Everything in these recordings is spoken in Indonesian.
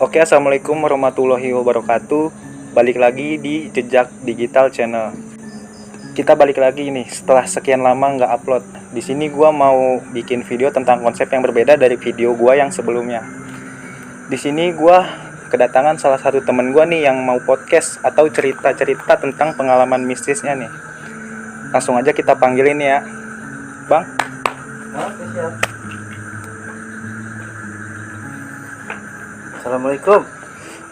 Oke, assalamualaikum warahmatullahi wabarakatuh. Balik lagi di Jejak Digital Channel. Kita balik lagi nih setelah sekian lama nggak upload. Di sini gua mau bikin video tentang konsep yang berbeda dari video gua yang sebelumnya. Di sini gua kedatangan salah satu temen gua nih yang mau podcast atau cerita-cerita tentang pengalaman mistisnya nih. Langsung aja kita panggilin ya, Bang. Oke, siap. Assalamualaikum.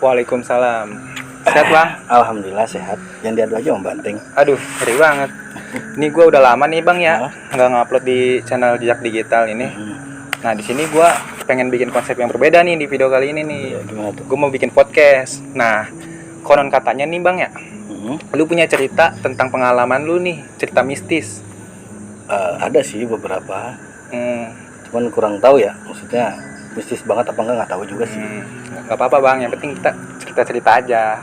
Waalaikumsalam. Sehat, Bang? Alhamdulillah sehat. Yang diadu aja Om Banteng. Aduh, ngeri banget. Ini gue udah lama nih Bang ya, Hah? nggak ngupload di channel Jejak Digital ini. Nah di sini gue pengen bikin konsep yang berbeda nih di video kali ini nih. Iya, gimana tuh? Gue mau bikin podcast. Nah, konon katanya nih Bang ya, lu punya cerita tentang pengalaman lu nih, cerita mistis. Ada sih beberapa. Hmm, Cuman kurang tahu ya. Maksudnya mistis banget apa enggak tahu juga sih. nggak apa-apa Bang, yang penting kita cerita-cerita aja.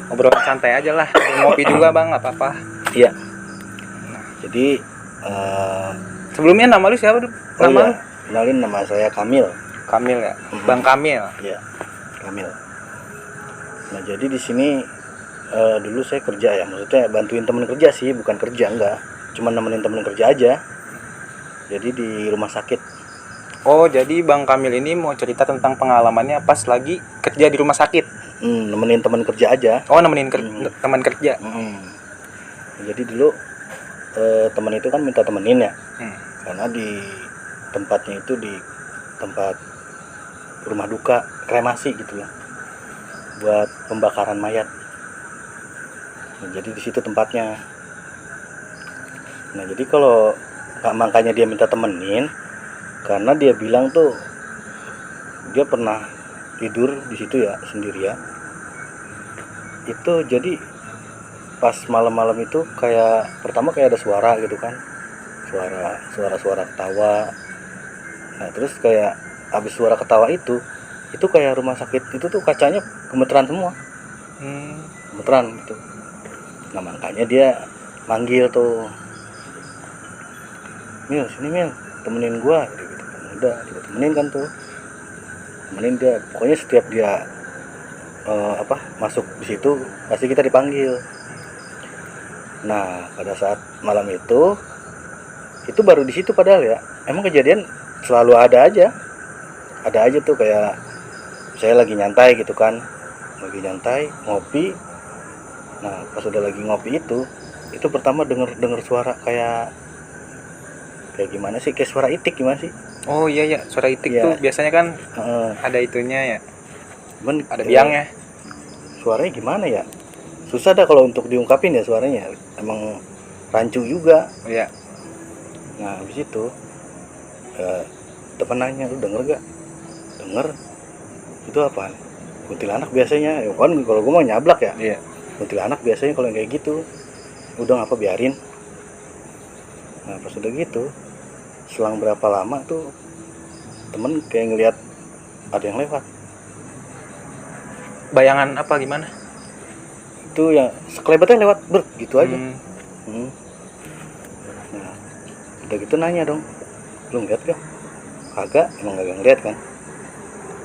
Ngobrol santai aja lah, ngopi juga Bang, nggak apa-apa. Iya. Jadi Sebelumnya nama lu siapa? Nama lu? kenalin, nama saya Kamil. Kamil ya, Bang Kamil. Iya, Kamil. Nah, jadi di sini dulu saya kerja ya. Maksudnya bantuin temen kerja sih, bukan kerja enggak. Cuman nemenin temen kerja aja. Jadi di rumah sakit. Oh, jadi Bang Kamil ini mau cerita tentang pengalamannya pas lagi kerja di rumah sakit. Nemenin temen kerja aja. Oh, nemenin teman kerja. Jadi dulu teman itu kan minta temenin ya. Karena di tempatnya itu di tempat rumah duka kremasi gitu ya, buat pembakaran mayat. Nah, jadi di situ tempatnya. Nah, jadi kalau makanya dia minta temenin karena dia bilang tuh dia pernah tidur di situ ya sendirian. Itu jadi pas malam-malam itu kayak pertama kayak ada suara gitu kan, suara ketawa. Nah terus kayak habis suara ketawa itu kayak rumah sakit itu tuh kacanya gemeteran semua, gemeteran gitu. Nah makanya dia manggil tuh, Mil sini Mil, temenin gua gitu. Udah kita temenin kan tuh, temenin dia. Pokoknya setiap dia masuk di situ pasti kita dipanggil. Nah pada saat malam itu baru di situ, padahal ya emang kejadian selalu ada aja tuh. Kayak saya lagi nyantai gitu kan, lagi nyantai ngopi. Nah pas udah lagi ngopi itu pertama denger suara kayak gimana sih, kayak suara itik gimana sih. Oh iya, suara itik ya, tuh biasanya kan ada itunya ya, ada biangnya. Suaranya gimana ya, susah dah kalau untuk diungkapin ya suaranya, emang rancu juga. Iya. Nah habis itu temen nanya, lu denger gak? Denger. Itu apa? Kuntilanak biasanya ya kan, kalau gue mau nyablak ya. Iya. Kuntilanak biasanya kalau yang kayak gitu. Udah ngapa biarin. Nah pas udah gitu, selang berapa lama tuh temen kayak ngelihat ada yang lewat. Bayangan apa gimana? Itu yang sekelebatnya lewat gitu aja. Nah udah gitu nanya dong, lu ngeliat gak? Kagak, emang kagak ngeliat kan.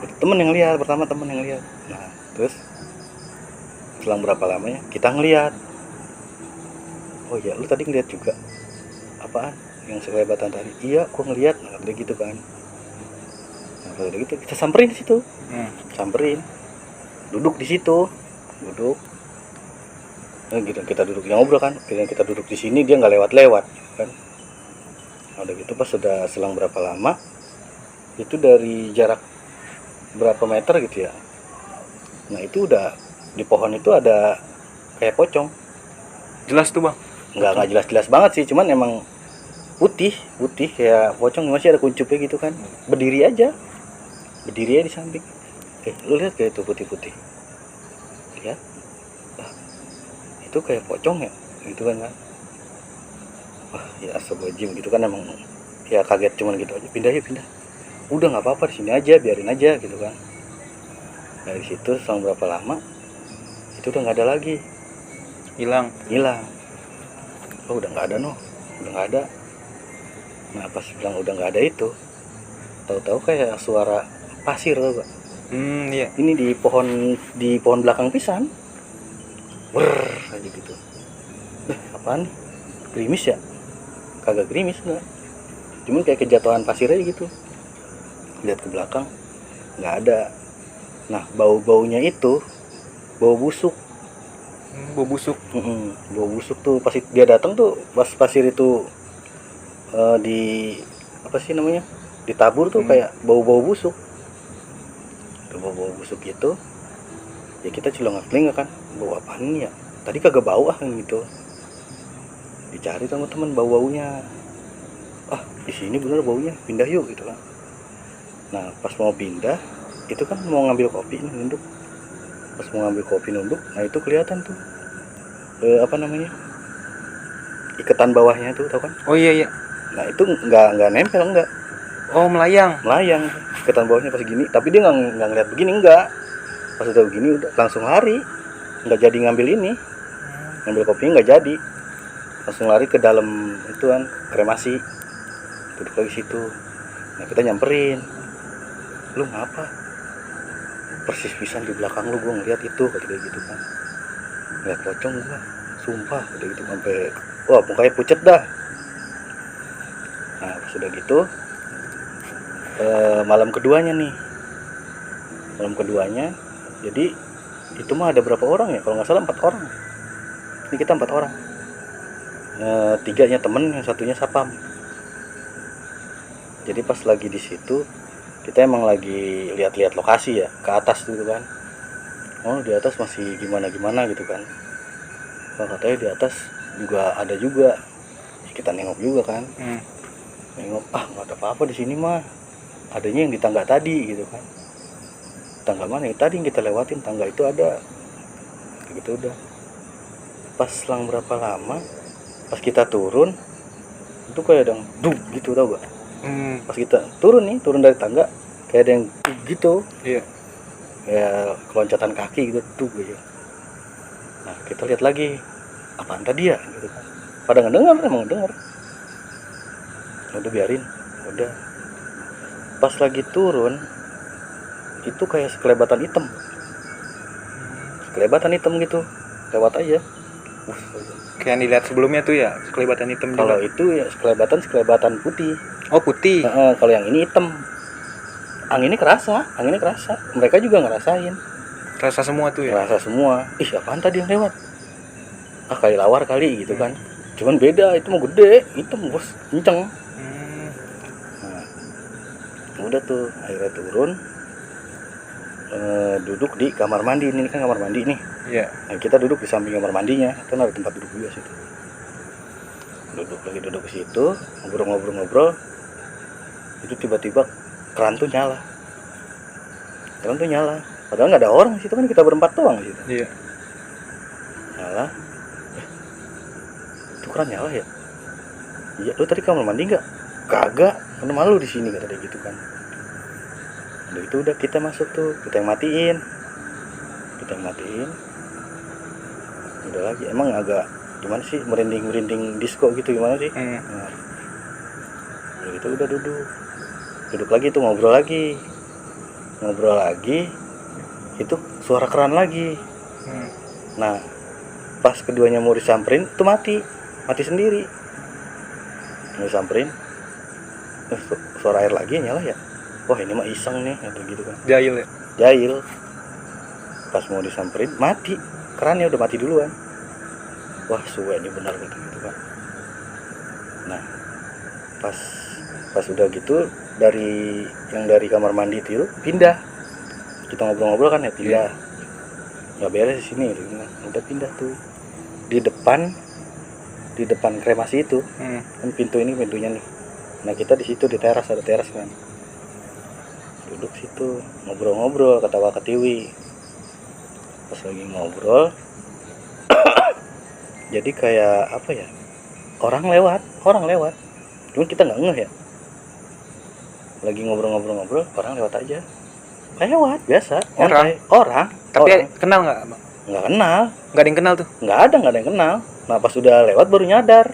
Itu temen yang lihat, pertama temen yang lihat. Nah terus selang berapa lamanya kita ngeliat, oh ya lu tadi ngeliat juga apaan yang sekelebatan tadi? Iya gua ngeliat. Nah udah gitu kan. Nah kalau udah gitu kita samperin di situ. Samperin, duduk di situ, duduk. Nah, gitu kita duduk ngobrol kan, kita duduk di sini, dia nggak lewat kan. Nah, udah gitu pas sudah selang berapa lama itu dari jarak berapa meter gitu ya. Nah itu udah di pohon itu ada kayak pocong. Jelas tuh Bang? Nggak jelas banget sih, cuman emang putih kayak pocong, masih ada kuncupnya gitu kan. Berdiri aja di samping. Lu lihat kayak itu putih lihat, itu kayak pocong ya gitu kan. Wah ya astagfirullahaladzim gitu kan, emang ya kaget cuman gitu aja. Pindah udah nggak apa-apa, di sini aja, biarin aja gitu kan. Dari situ selang berapa lama itu udah nggak ada lagi, hilang. Oh udah nggak ada udah nggak ada. Nah pas bilang udah nggak ada itu, tahu-tahu kayak suara pasir, tau gak? Iya. Ini di pohon belakang pisan. Kayak gitu. Apaan nih? Gerimis ya? Kagak gerimis enggak. Cuman kayak kejatuhan pasir aja gitu. Lihat ke belakang nggak ada. Nah, bau-baunya itu bau busuk. Bau busuk. Bau busuk tuh pas dia datang tuh pas pasir itu di apa sih namanya? Ditabur tuh kayak bau-bau busuk. Tuh bau-bau busuk gitu. Ya kita celengak-celengak kan. Bau apaan nih ya? Tadi kagak bau gitu. Dicari sama teman bau-baunya. Di sini bener baunya, pindah yuk gitu kan. Nah pas mau pindah itu kan mau ngambil kopi nih nunduk. Pas mau ngambil kopi nunduk, nah itu kelihatan tuh apa namanya, iketan bawahnya tuh, tau kan? Oh iya. Nah itu nggak nempel, nggak. Oh, melayang. Iketan bawahnya pas gini, tapi dia nggak ngeliat begini, nggak. Pas udah begini udah langsung lari, nggak jadi ngambil kopinya, nggak jadi, langsung lari ke dalam itu kan, kremasi. Duduk lagi situ. Nah kita nyamperin, lu ngapa? Persis pisan di belakang lu gua ngeliat itu, kayak gitu kan. Ngeliat pocong gua, sumpah, kayak gitu sampai wah mukanya pucet dah. Nah pas udah gitu malam keduanya jadi itu mah ada berapa orang ya, kalau nggak salah 4 orang. Ini kita 4 orang, 3-nya temen, yang 1-nya sapam. Jadi pas lagi di situ kita emang lagi lihat-lihat lokasi ya, ke atas gitu kan. Oh di atas masih gimana gitu kan. Nah, katanya di atas juga ada juga. Kita nengok juga kan. Nengok, nggak ada apa-apa di sini mah. Adanya yang di tangga tadi gitu kan. Tangga mana yang tadi yang kita lewatin, tangga itu ada. Gitu udah. Pas selang berapa lama, pas kita turun itu kayak ada dug gitu, tau gak? Pas kita turun dari tangga kayak ada yang gitu. Iya. Ya keloncatan kaki gitu tuh gitu. Nah kita lihat lagi, apaan tadi ya gitu kan. Pada emang ngedenger. Udah biarin, udah. Pas lagi turun itu kayak sekelebatan hitam gitu, lewat aja. Kayak yang dilihat sebelumnya tuh ya, kelibatan hitam juga. Kalau itu ya sekelebatan putih. Oh, putih. Kalau yang ini hitam. Anginnya kerasa. Mereka juga ngerasain. Rasa semua tuh ya. Kerasa semua. Ih, apaan tadi yang lewat? Kali lawar kali gitu kan. Cuman beda, itu mah gede, hitam bos, kenceng. Nah, udah tuh akhirnya turun. Duduk di kamar mandi. Ini kan kamar mandi nih. Iya. Nah, kita duduk di samping kamar mandinya. Kan ada tempat duduk juga situ. Duduk ke situ, ngobrol. Itu tiba-tiba keran tuh nyala. Padahal nggak ada orang di situ, kan kita berempat doang di situ. Iya. Nyala. Itu keran nyala ya? Iya, lu tadi kamar mandi nggak? Kagak, karena malu di sini kata dia gitu kan. Udah itu udah kita masuk tuh, kita yang matiin. Udah lagi, emang agak gimana sih, merinding disco gitu gimana sih? Nah, udah gitu udah duduk lagi tuh, ngobrol lagi. Itu suara keran lagi. Nah pas keduanya mau disamperin tuh mati sendiri. Mau disamperin, suara air lagi nyala ya. Wah ini mah iseng nih gitu kan. Jahil. Pas mau disamperin mati, kerannya udah mati duluan. Wah suwe ini benar gitu kan. Nah pas udah gitu dari kamar mandi itu pindah. Kita ngobrol kan ya, pindah. Nggak beres di sini gitu kan. Udah pindah tuh di depan kremasi itu. Kan pintunya nih. Nah kita di situ di teras, ada teras kan. Duduk situ ngobrol ketawa ketiwi. Pas lagi ngobrol jadi kayak apa ya, orang lewat. Cuman kita nggak ngeh ya. Lagi ngobrol orang lewat aja. Lewat biasa. Orang. Tapi kenal nggak? Nggak kenal. Nggak ada yang kenal tuh? Nggak ada yang kenal. Nah pas udah lewat baru nyadar.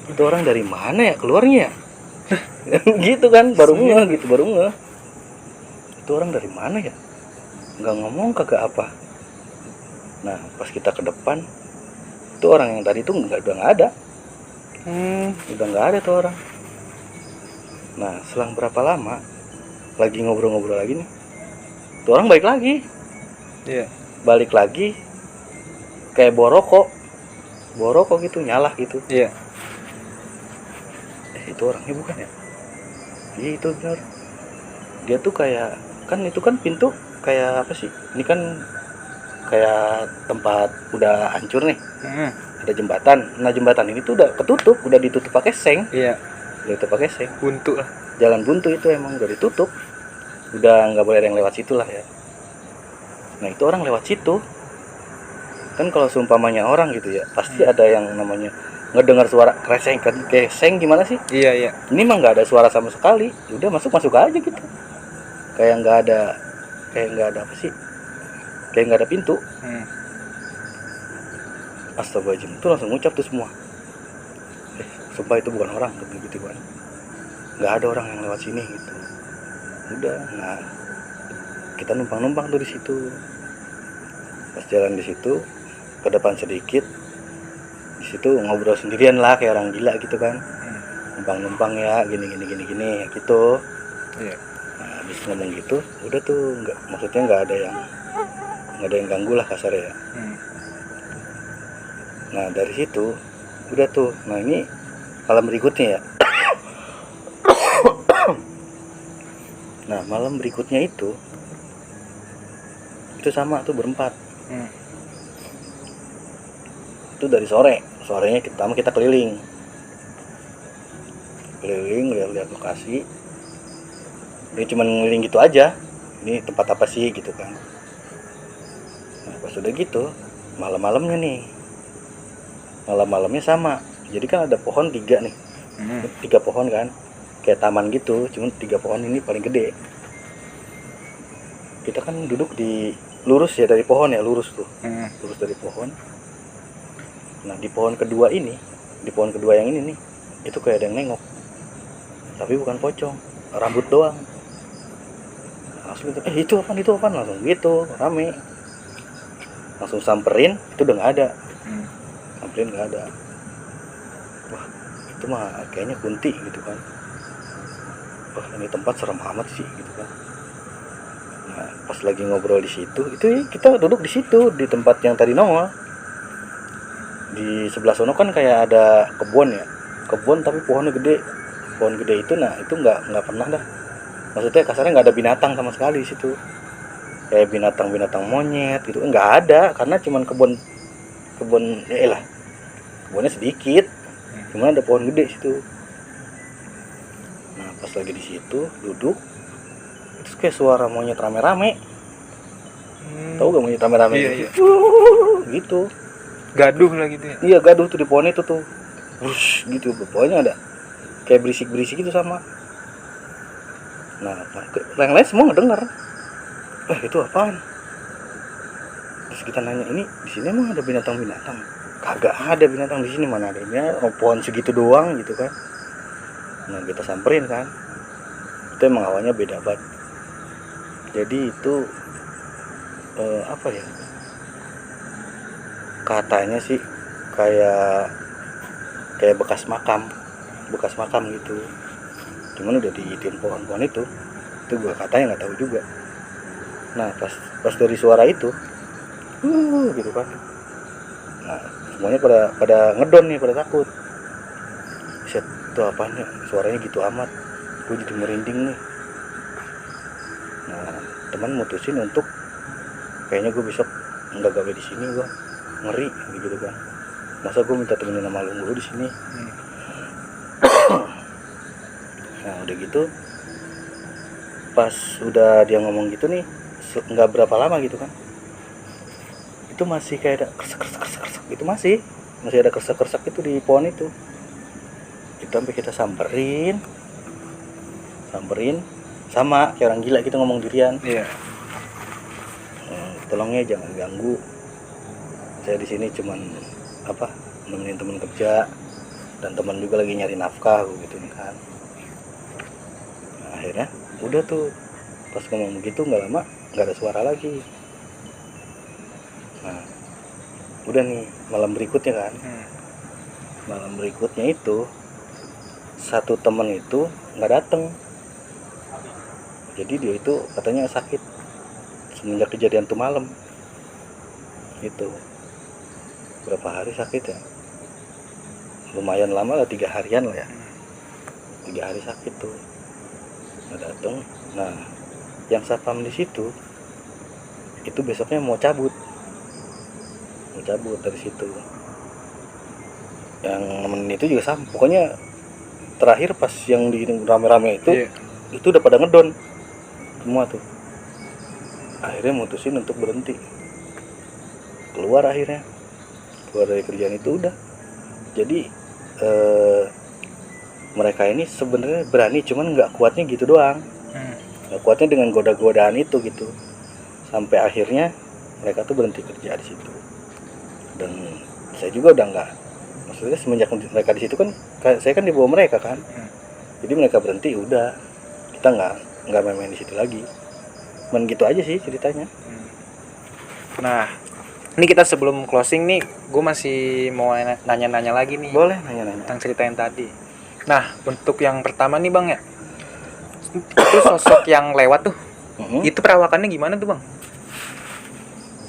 Itu orang dari mana ya keluarnya ya? Gitu kan, baru ngeh. itu orang dari mana ya, nggak ngomong kagak apa. Nah pas kita ke depan, itu orang yang tadi itu udah nggak ada. Udah nggak ada tuh orang. Nah selang berapa lama lagi ngobrol-ngobrol lagi nih, tuh orang balik lagi. Iya. Balik lagi kayak borokok gitu, nyala gitu. Iya. Itu orangnya bukan ya? Iya itu benar. Dia tuh kayak, kan itu kan pintu kayak apa sih, ini kan kayak tempat udah hancur nih, ada jembatan. Nah jembatan ini tuh udah ketutup, udah ditutup pakai seng. Iya. Udah ditutup pakai seng, Buntu lah. jalan buntu itu emang udah ditutup, udah nggak boleh ada yang lewat situ lah ya. Nah itu orang lewat situ kan, kalau seumpamanya orang gitu ya pasti ada yang namanya ngedengar suara kreseng gimana sih. Iya, iya. Ini mah nggak ada suara sama sekali, udah masuk aja gitu, kayak nggak ada apa sih, kayak nggak ada pintu. Astagfirullahaladzim, itu langsung ngucap tuh semua, sumpah itu bukan orang gitu kan, nggak ada orang yang lewat sini gitu. Udah, nah kita numpang tuh di situ. Pas jalan di situ ke depan sedikit, di situ ngobrol sendirian lah kayak orang gila gitu kan, numpang ya gini gitu. Iya. Nah habis ngomong gitu udah tuh, maksudnya nggak ada yang ganggu lah kasar ya. Nah dari situ udah tuh, nah ini malam berikutnya ya. Nah malam berikutnya itu sama tuh berempat. Itu dari sorenya kita keliling lihat lokasi. Dia cuma ngeliling gitu aja, ini tempat apa sih gitu kan. Nah pas udah gitu malamnya sama, jadi kan ada pohon 3 nih, 3 pohon kan, kayak taman gitu, cuma 3 pohon ini paling gede. Kita kan duduk di lurus ya dari pohon ya, lurus dari pohon. Nah di pohon kedua yang ini nih, itu kayak ada yang nengok, tapi bukan pocong, rambut doang. Langsung gitu, itu apaan, langsung gitu rame, langsung samperin, itu udah nggak ada. Samperin nggak ada. Wah itu mah kayaknya kunti gitu kan. Wah ini tempat serem amat sih gitu kan. Nah pas lagi ngobrol di situ, itu kita duduk di situ di tempat yang tadi nongol. Di sebelah sono kan kayak ada kebun tapi pohon gede itu. Nah itu nggak pernah dah, maksudnya kasarnya nggak ada binatang sama sekali di situ, kayak binatang monyet gitu nggak ada, karena cuman kebun kebunnya sedikit, cuman ada pohon gede situ. Nah pas lagi di situ duduk, itu kayak suara monyet rame-rame. Tahu gak monyet rame-rame? Iya. Gitu. Gaduh lah gitu ya. Iya gaduh tuh di pohon itu tuh, wush gitu, pokoknya ada kayak berisik gitu sama. Nah yang lain semua ngedenger, itu apaan? Terus kita nanya, ini di sini emang ada binatang? Kagak ada binatang di sini, mana adanya pohon segitu doang gitu kan. Nah kita samperin kan, itu emang awalnya beda banget. Jadi itu apa ya, katanya sih kayak bekas makam gitu, cuman udah diitin pohon itu gua katanya nggak tahu juga. Nah pas dari suara itu gitu kan, nah semuanya pada ngedon nih, pada takut. Set, itu apaan ya, suaranya gitu amat, gue jadi merinding nih. Nah teman mutusin untuk kayaknya gue besok nggak gawe di sini, gue ngeri gitu kan, masa gue minta temenin sama lu di sini. Nah udah gitu pas udah dia ngomong gitu nih, nggak berapa lama gitu kan, itu masih kayak ada kersek gitu, masih ada kersek itu di pohon itu sampai kita samperin sama kayak orang gila gitu ngomong dirian. Iya. Tolongnya jangan ganggu, saya di sini cuman nemenin teman kerja, dan teman juga lagi nyari nafkah gitu kan. Nah, akhirnya udah tuh Pas ngomong begitu nggak lama nggak ada suara lagi. Nah udah nih malam berikutnya kan, malam berikutnya itu satu temen itu nggak dateng. Jadi dia itu katanya sakit semenjak kejadian tuh malam itu. Berapa hari sakit ya, lumayan lama lah, 3 harian lah ya, 3 hari sakit tuh nggak dateng. Nah yang satpam di situ itu besoknya mau cabut dari situ. Yang nemenin itu juga sama, pokoknya terakhir pas yang di rame-rame itu itu udah pada ngedon semua tuh. Akhirnya mutusin untuk berhenti, keluar dari kerjaan itu udah. Jadi mereka ini sebenarnya berani, cuman nggak kuatnya gitu doang. Nggak kuatnya dengan goda-godaan itu gitu, sampai akhirnya mereka tuh berhenti kerja di situ. Dan saya juga udah nggak, maksudnya semenjak mereka di situ kan saya kan di bawah mereka kan. Jadi mereka berhenti udah, kita nggak main-main di situ lagi. Gitu aja sih ceritanya. Nah, ini kita sebelum closing nih, gue masih mau nanya-nanya lagi nih. Boleh nanya-nanya tentang cerita yang tadi. Nah, untuk yang pertama nih Bang ya, itu sosok yang lewat tuh, itu perawakannya gimana tuh Bang?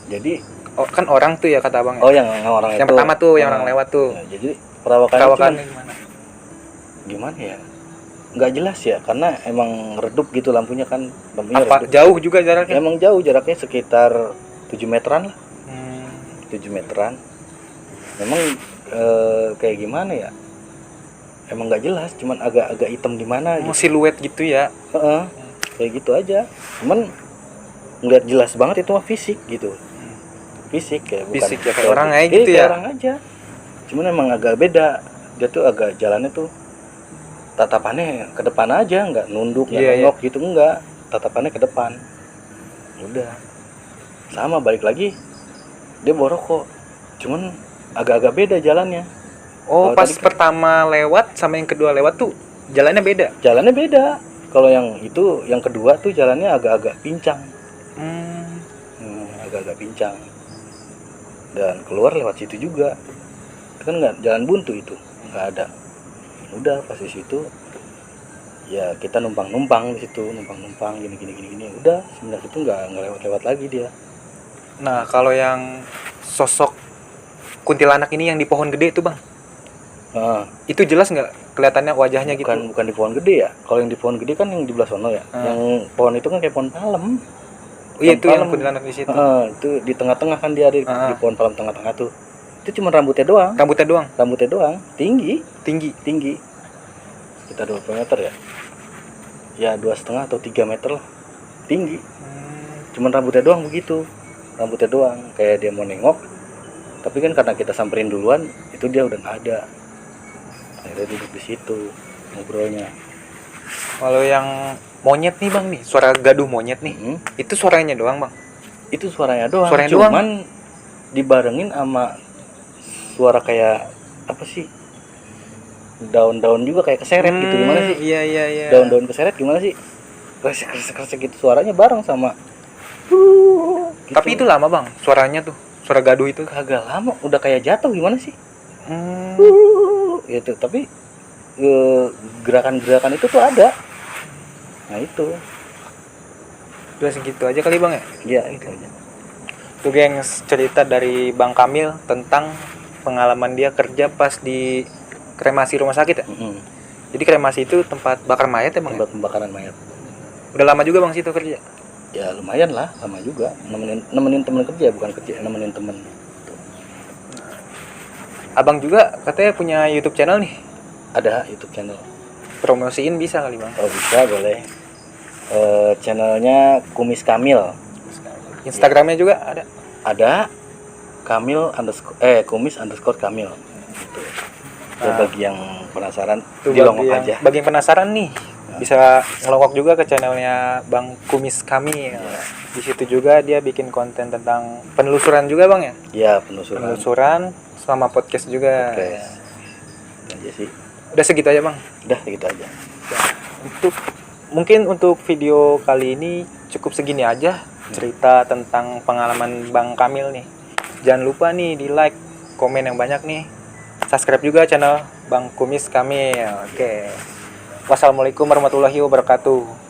Jadi Kan orang tuh ya kata Bang ya? Oh yang orang yang itu pertama tuh, yang orang lewat tuh. Ya, jadi perawakannya gimana ya, nggak jelas ya, karena emang redup gitu lampunya kan. Lampunya apa redup. Jauh juga jaraknya? Emang jauh, jaraknya sekitar 7 meteran lah. 7 meteran. Memang kayak gimana ya, emang nggak jelas, cuman agak hitam gimana gitu. Siluet gitu ya. Kayak gitu aja, cuman ngeliat jelas banget itu mah fisik gitu. Fisik ya, bukan fisik ya, kayak orang aja gitu ya. Kayak orang aja, cuman emang agak beda. Dia tuh agak jalannya tuh tatapannya ke depan aja, nggak nunduk, nggak nengok gitu, enggak, tatapannya ke depan. Udah sama, balik lagi dia bawa rokok, cuman agak-agak beda jalannya. Pas pertama lewat sama yang kedua lewat tuh jalannya beda. Kalau yang itu, yang kedua tuh jalannya agak-agak pincang. Agak-agak pincang. Dan keluar lewat situ juga. Kan nggak, jalan buntu itu, nggak ada. Udah pas di situ ya kita numpang di situ, numpang gini. Udah semenjak itu nggak lewat lagi dia. Nah kalau yang sosok kuntilanak ini yang di pohon gede itu Bang, itu jelas nggak kelihatannya wajahnya gitu? Bukan di pohon gede ya. Kalau yang di pohon gede kan yang di belah sono ya. Yang pohon itu kan kayak pohon palem. Iya itu yang kuntilanak di situ. Itu di tengah-tengah kan dia ada di pohon palem tengah-tengah tuh. Itu cuma rambutnya doang. Rambutnya doang. Tinggi. Sekitar 20 meter ya. Ya 2,5 atau 3 meter lah. Tinggi. Cuman rambutnya doang begitu. Rambutnya doang. Kayak dia mau nengok. Tapi kan karena kita samperin duluan, itu dia udah nggak ada. Akhirnya duduk di situ ngobrolnya. Kalau yang monyet nih Bang nih, suara gaduh monyet nih, itu suaranya doang Bang? Itu suaranya doang. Cuman dibarengin sama suara kayak apa sih, daun-daun juga kayak keseret gitu. Gimana sih? Iya. Daun-daun keseret gimana sih? Kresek gitu suaranya bareng sama. Gitu. Tapi itu lama Bang suaranya tuh, suara gaduh itu? Kagak lama, udah kayak jatuh gimana sih? Gitu. Tapi gerakan-gerakan itu tuh ada. Nah itu. Udah segitu aja kali Bang ya? Iya itu aja. Itu gengs cerita dari Bang Kamil tentang pengalaman dia kerja pas di kremasi rumah sakit ya. Jadi kremasi itu tempat bakar mayat ya Bang? Tempat pembakaran mayat. Udah lama juga Bang situ kerja? Ya lumayan lah, lama juga. Nemenin temen kerja, bukan kerja, nemenin temen. Abang juga katanya punya YouTube channel nih? Ada YouTube channel. Promosiin bisa kali Bang? Oh bisa, boleh. Channelnya Kumis Kamil. Instagramnya juga ada? Ada. Kumis_Kamil gitu. Bagi yang penasaran, dilongok aja. Bagi yang penasaran nih, bisa ngelongok juga ke channelnya Bang Kumis Kamil. Di situ juga dia bikin konten tentang penelusuran juga Bang ya? Iya, penelusuran sama podcast juga. Aja sih. Udah segitu aja Bang? Udah segitu aja. Untuk Mungkin untuk video kali ini cukup segini aja, cerita tentang pengalaman Bang Kamil nih. Jangan lupa nih di like, komen yang banyak nih. Subscribe juga channel Bang Kumis Kamil. Oke. Wassalamualaikum warahmatullahi wabarakatuh.